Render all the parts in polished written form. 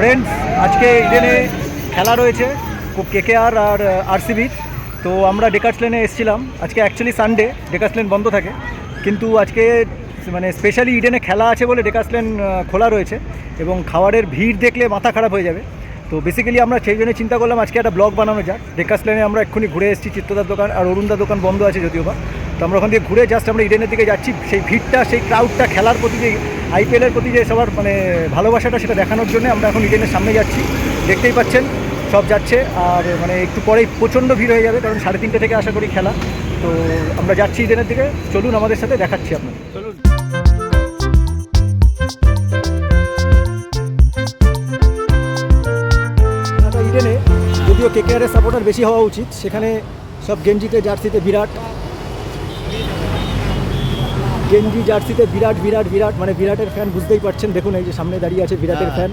Friends, আজকে ইডেনে খেলা রয়েছে কেকেআর আর আরসিবির। তো আমরা ডেকার্স লেনে এসেছিলাম। আজকে অ্যাকচুয়ালি সানডে, ডেকার্স লেন বন্ধ থাকে, কিন্তু আজকে মানে স্পেশালি ইডেনে খেলা আছে বলে ডেকার্স লেন খোলা রয়েছে এবং খাবারের ভিড় দেখলে মাথা খারাপ হয়ে যাবে। তো বেসিক্যালি আমরা সেই জন্য চিন্তা করলাম আজকে একটা ব্লগ বানানো যাক। ডেকার্স লেনে আমরা এক্ষুনি ঘুরে এসেছি, চিত্তদার দোকান আর অরুণদার দোকান বন্ধ আছে যদিও বা। তো আমরা ওখান থেকে ঘুরে জাস্ট আমরা ইডেনের দিকে যাচ্ছি। সেই ভিড়টা, সেই ক্রাউডটা, খেলার প্রতি যে আইপিএলের প্রতি যে সবার মানে ভালোবাসাটা, সেটা দেখানোর জন্য আমরা এখন ইডেনের সামনে যাচ্ছি। দেখতেই পাচ্ছেন সব যাচ্ছে, আর মানে একটু পরেই প্রচণ্ড ভিড় হয়ে যাবে, কারণ 3:30 থেকে আশা করি খেলা। তো আমরা যাচ্ছি ইডেনের দিকে, চলুন আমাদের সাথে, দেখাচ্ছি আপনাকে, চলুন। ইডেনে যদিও কেকেআরের সাপোর্টার বেশি হওয়া উচিত, সেখানে সব গেঞ্জিতে জার্সিতে বিরাট, গেঞ্জি জার্সিতে বিরাট বিরাট বিরাট, মানে বিরাটের ফ্যান, বুঝতেই পারছেন। দেখুন এই যে সামনে দাঁড়িয়ে আছে বিরাটের ফ্যান।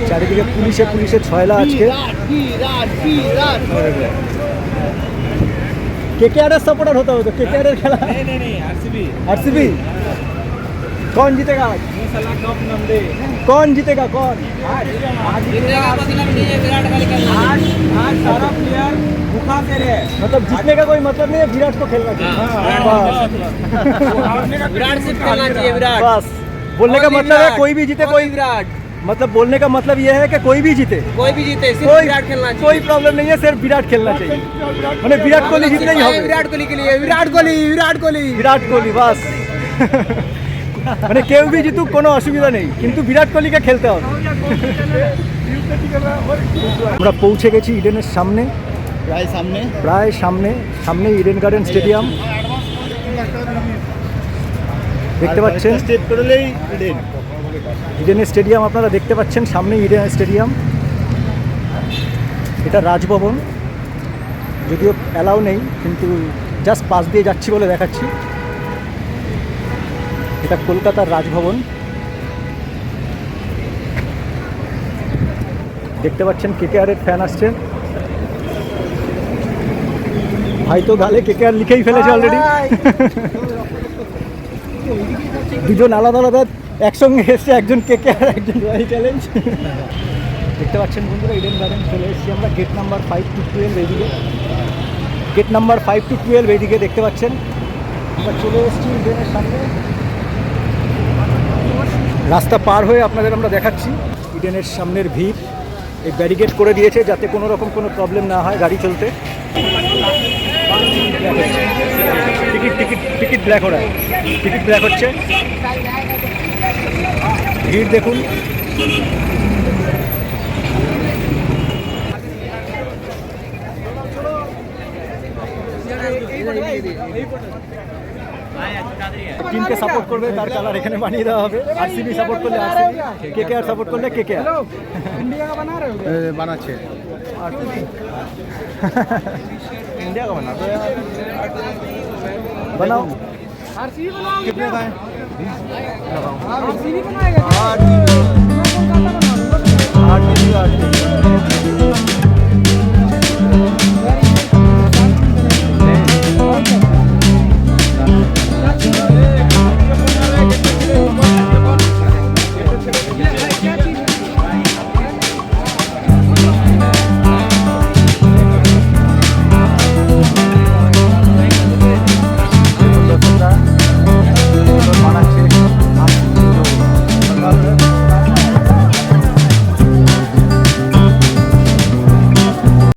চারিদিকে পুলিশে পুলিশে ছয়লা আজকে। কেকেআরের সাপোর্টার হতে হতো, কেকেআরের খেলা। आरसीबी कौन जीतेगा आज? कौन जीतेगा? कौन जीतेगा मतलब नहीं है, विराट कोहली का आज सारा प्लेयर भूखा से रहे, मतलब जीतने का कोई मतलब नहीं है, विराट को खेलना चाहिए। विराट सिर्फ खेलना चाहिए, विराट बस बोलने का मतलब है कोई भी जीते, कोई विराट, मतलब बोलने का मतलब ये है कि कोई भी जीते, सिर्फ विराट खेलना चाहिए, कोई प्रॉब्लम नहीं है, सिर्फ विराट खेलना चाहिए। মানে विराट कोहली जीतना ही होगा, विराट कोहली के लिए, विराट कोहली বাস। মানে কেউ বি জিতুক কোনো অসুবিধা নেই, কিন্তু বিরাট কোহলিকে খেলতে হবে। আমরা পৌঁছে গেছি ইডেনের সামনে, প্রায় সামনে ইডেন গার্ডেন স্টেডিয়াম দেখতে পাচ্ছেন। ইডেনের স্টেডিয়াম আপনারা দেখতে পাচ্ছেন, সামনে ইডেন স্টেডিয়াম। এটা রাজভবন, যদিও অ্যালাউ নেই, কিন্তু জাস্ট পাশ দিয়ে যাচ্ছি বলে দেখাচ্ছি। এটা কলকাতার রাজভবন, দেখতে পাচ্ছেন। কেকেআরের ফ্যান আসছে, ভাই তো গালে কেকেআর লিখেই ফেলেছে অলরেডি। দুজন আলাদা আলাদা একসঙ্গে এসছে, একজন কেকেআর, একজন রয়্যাল চ্যালেঞ্জ। দেখতে পাচ্ছেন বন্ধুরা, ইডেন গার্ডেন চলে এসেছি আমরা। গেট নাম্বার 5 to 12 এইদিকে, গেট নাম্বার 5 to 12 এইদিকে দেখতে পাচ্ছেন। আমরা চলে এসেছি ইডেনের সামনে। রাস্তা পার হয়ে আপনাদের আমরা দেখাচ্ছি ইডেনের সামনের ভিড়। এই ব্যারিকেড করে দিয়েছে যাতে কোনো রকম কোনো প্রবলেম না হয় গাড়ি চলতে। টিকিট ব্ল্যাক हो रहा है, টিকিট ব্ল্যাক হচ্ছে। ভিড় দেখুন। টিমকে সাপোর্ট করবে তার কালার এখানে বানিয়ে দেওয়া হবে। আরসিবি সাপোর্ট করলে আরসিবি, কেকেআর সাপোর্ট করলে কেকেআর। इंडिया का बना रहे हो? बनाচ্ছে आरसीबी इंडिया का बना दो यार, बनाओ। आरसीबी बनाओ, कितने का है? आरसीबी बनाएगा।